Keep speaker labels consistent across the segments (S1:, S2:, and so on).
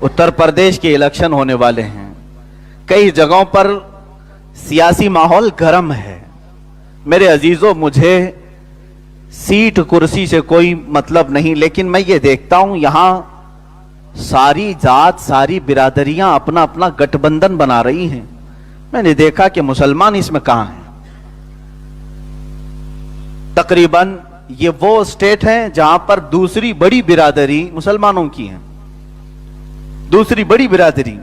S1: उत्तर प्रदेश के इलेक्शन होने वाले हैं। कई जगहों पर सियासी माहौल गर्म है। मेरे अजीजों, मुझे सीट कुर्सी से कोई मतलब नहीं, लेकिन मैं ये देखता हूं यहां सारी जात, सारी बिरादरियां अपना अपना गठबंधन बना रही हैं। मैंने देखा कि मुसलमान इसमें कहां हैं। तकरीबन ये वो स्टेट है जहां पर दूसरी बड़ी बिरादरी मुसलमानों की है, दूसरी बड़ी बिरादरी,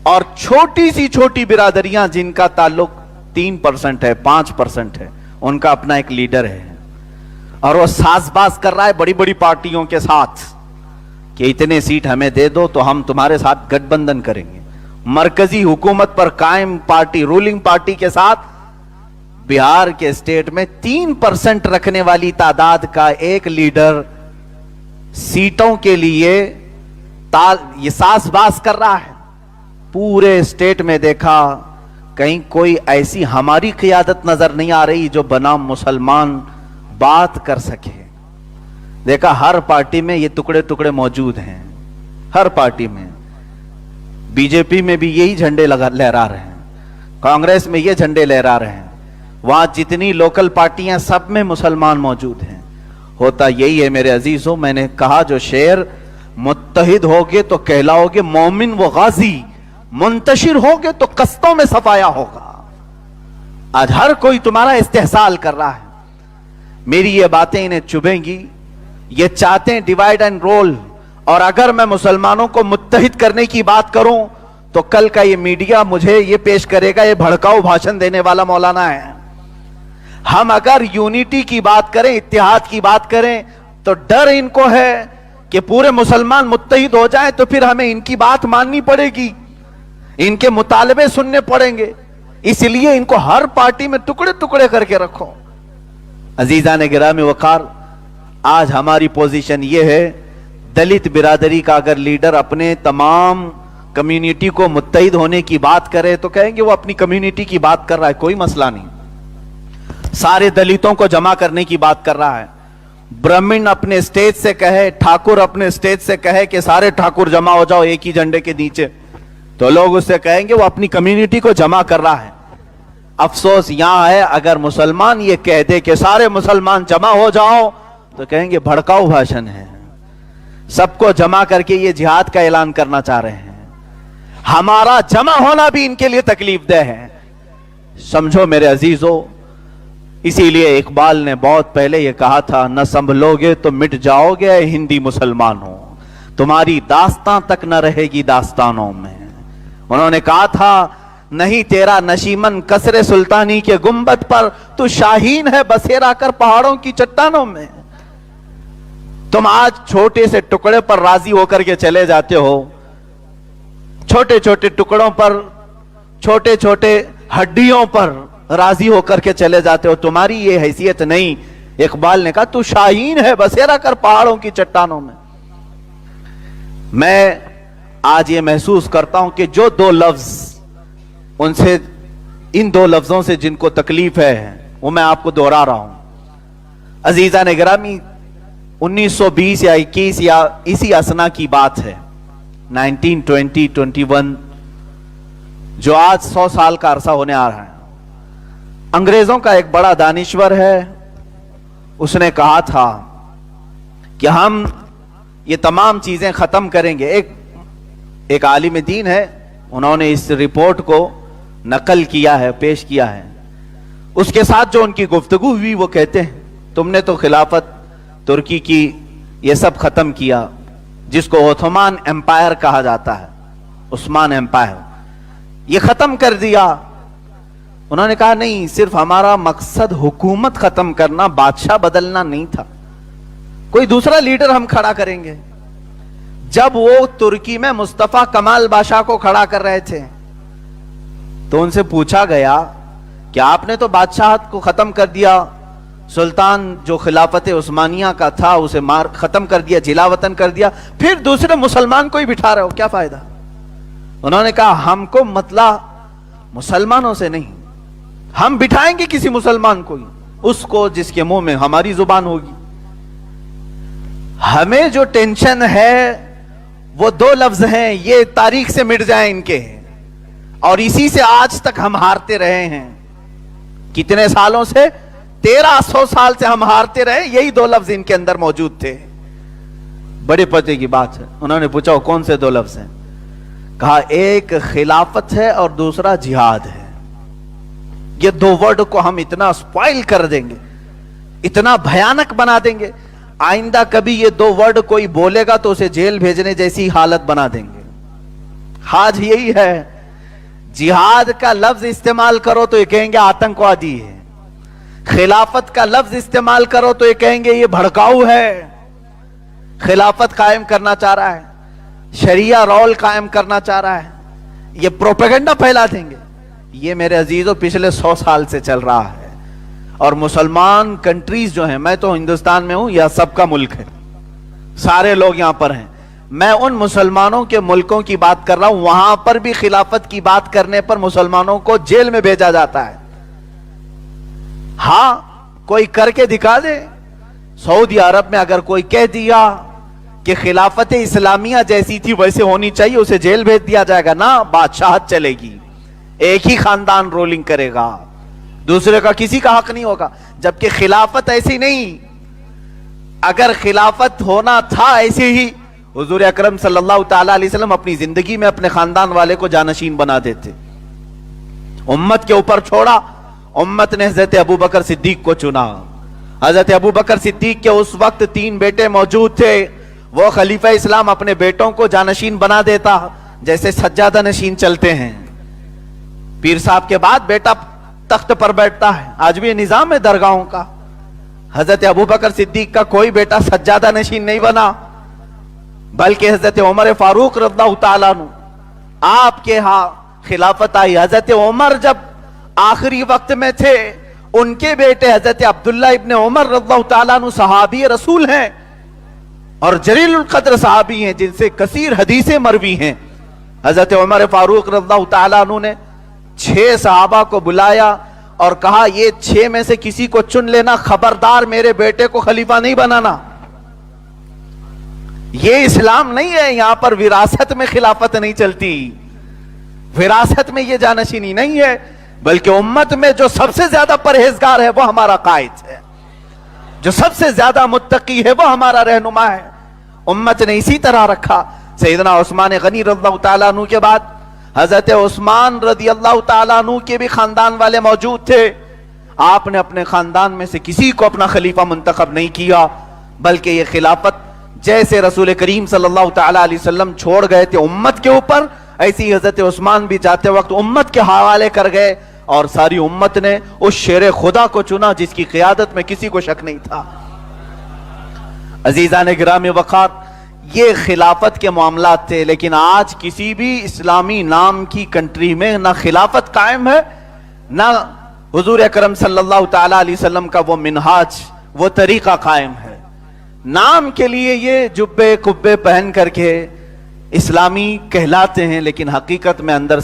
S1: और छोटी सी छोटी बिरादरियां जिनका ताल्लुक 3% है, 5% है, उनका अपना एक लीडर है और वो साजबाज कर रहा है बड़ी बड़ी पार्टियों के साथ कि इतने सीट हमें दे दो तो हम तुम्हारे साथ गठबंधन करेंगे। मरकजी हुकूमत पर कायम पार्टी, रूलिंग पार्टी के साथ बिहार के स्टेट में 3% रखने वाली तादाद का एक लीडर सीटों के लिए ये साजबाज कर रहा है। पूरे स्टेट में देखा, कहीं कोई ऐसी हमारी क़ियादत नजर नहीं आ रही जो बनाम मुसलमान बात कर सके। देखा हर पार्टी में ये टुकड़े टुकड़े मौजूद हैं, हर पार्टी में। बीजेपी में भी यही झंडे लहरा रहे हैं, कांग्रेस में ये झंडे लहरा रहे हैं, वहां जितनी लोकल पार्टियां सब में मुसलमान मौजूद हैं। होता यही है मेरे अजीजों, मैंने कहा जो शेर मुत्तहिद होगे तो कहलाओगे मोमिन व गाजी, मुंतशिर होगे तो कस्तों में सफाया होगा। आज हर कोई तुम्हारा इस्तेहसाल कर रहा है। मेरी ये बातें इन्हें चुभेंगी, ये चाहते हैं डिवाइड एंड रोल। और अगर मैं मुसलमानों को मुत्तहिद करने की बात करूं तो कल का ये मीडिया मुझे ये पेश करेगा ये भड़काऊ भाषण देने वाला मौलाना है। हम अगर यूनिटी की बात करें, इत्तेहाद की बात करें, तो डर इनको है कि पूरे मुसलमान मुत्तहिद हो जाएं तो फिर हमें इनकी बात माननी पड़ेगी, इनके मुतालबे सुनने पड़ेंगे। इसलिए इनको हर पार्टी में टुकड़े टुकड़े करके रखो। अजीजान गिरामी वकार, आज हमारी पोजीशन यह है, दलित बिरादरी का अगर लीडर अपने तमाम कम्युनिटी को मुत्तहिद होने की बात करे तो कहेंगे वो अपनी कम्युनिटी की बात कर रहा है, कोई मसला नहीं। सारे दलितों को जमा करने की बात कर रहा है। ब्राह्मण अपने स्टेज से कहे, ठाकुर अपने स्टेज से कहे कि सारे ठाकुर जमा हो जाओ एक ही झंडे के नीचे, तो लोग उससे कहेंगे वो अपनी कम्युनिटी को जमा कर रहा है। अफसोस यहां है, अगर मुसलमान ये कह दे कि सारे मुसलमान जमा हो जाओ तो कहेंगे भड़काऊ भाषण है। सबको जमा करके ये जिहाद का ऐलान करना चाह रहे हैं। हमारा जमा होना भी इनके लिए तकलीफ दह है, समझो मेरे अजीजों। इसीलिए इकबाल ने बहुत पहले ये कहा था, न संभलोगे तो मिट जाओगे हिंदी मुसलमानों, तुम्हारी दास्तां तक न रहेगी दास्तानों में। उन्होंने कहा था, नहीं तेरा नशीमन कसरे सुल्तानी के गुंबद पर, तू शाहीन है बसेरा कर पहाड़ों की चट्टानों में। तुम आज छोटे से टुकड़े पर राजी होकर के चले जाते हो, छोटे छोटे टुकड़ों पर, छोटे छोटे हड्डियों पर राजी होकर के चले जाते हो, तुम्हारी ये हैसियत नहीं। इकबाल ने कहा, तू शाहीन है बसेरा कर पहाड़ों की चट्टानों में। मैं आज ये महसूस करता हूं कि जो दो लफ्ज उनसे, इन दो लफ्जों से जिनको तकलीफ है वो मैं आपको दोहरा रहा हूं। अजीजा ने गिरामी, 1920 या 21 या इसी असना की बात है, 1920, 21, जो आज 100 साल का अरसा होने आ रहा है। अंग्रेजों का एक बड़ा दानिश्वर है, उसने कहा था कि हम ये तमाम चीजें खत्म करेंगे। एक आलिम दीन है, उन्होंने इस रिपोर्ट को नकल किया है, पेश किया है। उसके साथ जो उनकी गुफ्तगू हुई वो कहते हैं, तुमने तो खिलाफत तुर्की की ये सब खत्म किया, जिसको ओथमान एम्पायर कहा जाता है, उस्मान एम्पायर, ये खत्म कर दिया। उन्होंने कहा नहीं, सिर्फ हमारा मकसद हुकूमत खत्म करना, बादशाह बदलना नहीं था, कोई दूसरा लीडर हम खड़ा करेंगे। जब वो तुर्की में मुस्तफा कमाल बादशाह को खड़ा कर रहे थे तो उनसे पूछा गया कि आपने तो बादशाहत को खत्म कर दिया, सुल्तान जो खिलाफत उस्मानिया का था उसे मार खत्म कर दिया, जिलावतन कर दिया, फिर दूसरे मुसलमान को ही बिठा रहे हो, क्या फायदा। उन्होंने कहा हमको मतला मुसलमानों से नहीं, हम बिठाएंगे किसी मुसलमान को ही, उसको जिसके मुंह में हमारी जुबान होगी। हमें जो टेंशन है वो दो लफ्ज हैं, ये तारीख से मिट जाएं इनके, और इसी से आज तक हम हारते रहे हैं। कितने सालों से? 1300 साल से हम हारते रहे, यही दो लफ्ज इनके अंदर मौजूद थे। बड़े पते की बात है। उन्होंने पूछा कौन से दो लफ्ज हैं? कहा एक खिलाफत है और दूसरा जिहाद है। ये दो वर्ड को हम इतना स्पॉइल कर देंगे, इतना भयानक बना देंगे, आइंदा कभी ये दो वर्ड कोई बोलेगा तो उसे जेल भेजने जैसी हालत बना देंगे। आज यही है, जिहाद का लफ्ज इस्तेमाल करो तो ये कहेंगे आतंकवादी है, खिलाफत का लफ्ज इस्तेमाल करो तो ये कहेंगे ये भड़काऊ है, खिलाफत कायम करना चाह रहा है, शरिया रोल कायम करना चाह रहा है, ये प्रोपेगेंडा फैला देंगे। ये मेरे अजीजों पिछले 100 साल से चल रहा है। और मुसलमान कंट्रीज जो हैं, मैं तो हिंदुस्तान में हूं, यह सबका मुल्क है, सारे लोग यहां पर हैं, मैं उन मुसलमानों के मुल्कों की बात कर रहा हूं, वहां पर भी खिलाफत की बात करने पर मुसलमानों को जेल में भेजा जाता है। हां, कोई करके दिखा दे। सऊदी अरब में अगर कोई कह दिया कि खिलाफत इस्लामिया जैसी थी वैसे होनी चाहिए, उसे जेल भेज दिया जाएगा ना, बादशाहत चलेगी, एक ही खानदान रोलिंग करेगा, दूसरे का किसी का हक नहीं होगा। जबकि खिलाफत ऐसी नहीं, अगर खिलाफत होना था ऐसे ही, हुजूर अकरम सल्लल्लाहु ताला अलैहि वसल्लम अपनी जिंदगी में अपने खानदान वाले को जानशीन बना देते। उम्मत के ऊपर छोड़ा, उम्मत ने हजरत अबू बकर सिद्दीक को चुना। हजरत अबू बकर सिद्दीक के उस वक्त 3 बेटे मौजूद थे, वो खलीफा इस्लाम अपने बेटों को जानशीन बना देता, जैसे सज्जादा नशीन चलते हैं। पीर साहब के बाद बेटा तख्त पर बैठता है, आज भी निजाम है दरगाहों का। हजरत अबू बकर सिद्दीक का कोई बेटा सज्जादा नशीन नहीं बना, बल्कि हजरत उमर फारूक रज़ियल्लाहु ताला अन्हु, आपके यहां खिलाफत आई। हजरत उमर जब आखिरी वक्त में थे, उनके बेटे हजरत अब्दुल्ला इब्न उमर रज़ियल्लाहु ताला अन्हु सहाबी रसूल हैं और जलीलुल कद्र सहाबी हैं, जिनसे कसीर हदीसें मरवी हैं। हजरत उमर फारूक रज़ियल्लाहु ताला अन्हु ने 6 सहाबा को बुलाया और कहा ये 6 में से किसी को चुन लेना, खबरदार मेरे बेटे को खलीफा नहीं बनाना। ये इस्लाम नहीं है, यहां पर विरासत में खिलाफत नहीं चलती, विरासत में ये जानशीनी नहीं है, बल्कि उम्मत में जो सबसे ज्यादा परहेजगार है वो हमारा कायद है, जो सबसे ज्यादा मुत्तकी है वो हमारा रहनुमा है। उम्मत ने इसी तरह रखा। सैयदना उस्मान गनी रज़ियल्लाहु ताला अन्हु के बाद हजरत उस्मान रज़ियल्लाहु ताला अन्हु के भी खानदान वाले मौजूद थे। आपने अपने खानदान में से किसी को अपना खलीफा मुंतखब नहीं किया, बल्कि ये खिलाफत जैसे रसूल करीम सल्लल्लाहु ताला अलैहि वसल्लम छोड़ गए थे उम्मत के ऊपर, ऐसे ही हजरत उस्मान भी जाते वक्त उम्मत के हवाले कर गए, और सारी उम्मत ने उस शेर खुदा को चुना जिसकी क़ियादत में किसी को शक नहीं था। अजीज़ान गिराम वक़ार, ये खिलाफत के मामलात थे, लेकिन आज किसी भी इस्लामी नाम की कंट्री में ना खिलाफत कायम है, ना हुजूर अकरम सल्लल्लाहु ताला अलैहि वसल्लम का वो मिनहाज, वो तरीका कायम है। नाम के लिए ये जुब्बे कुब्बे पहन करके इस्लामी कहलाते हैं, लेकिन हकीकत में अंदर से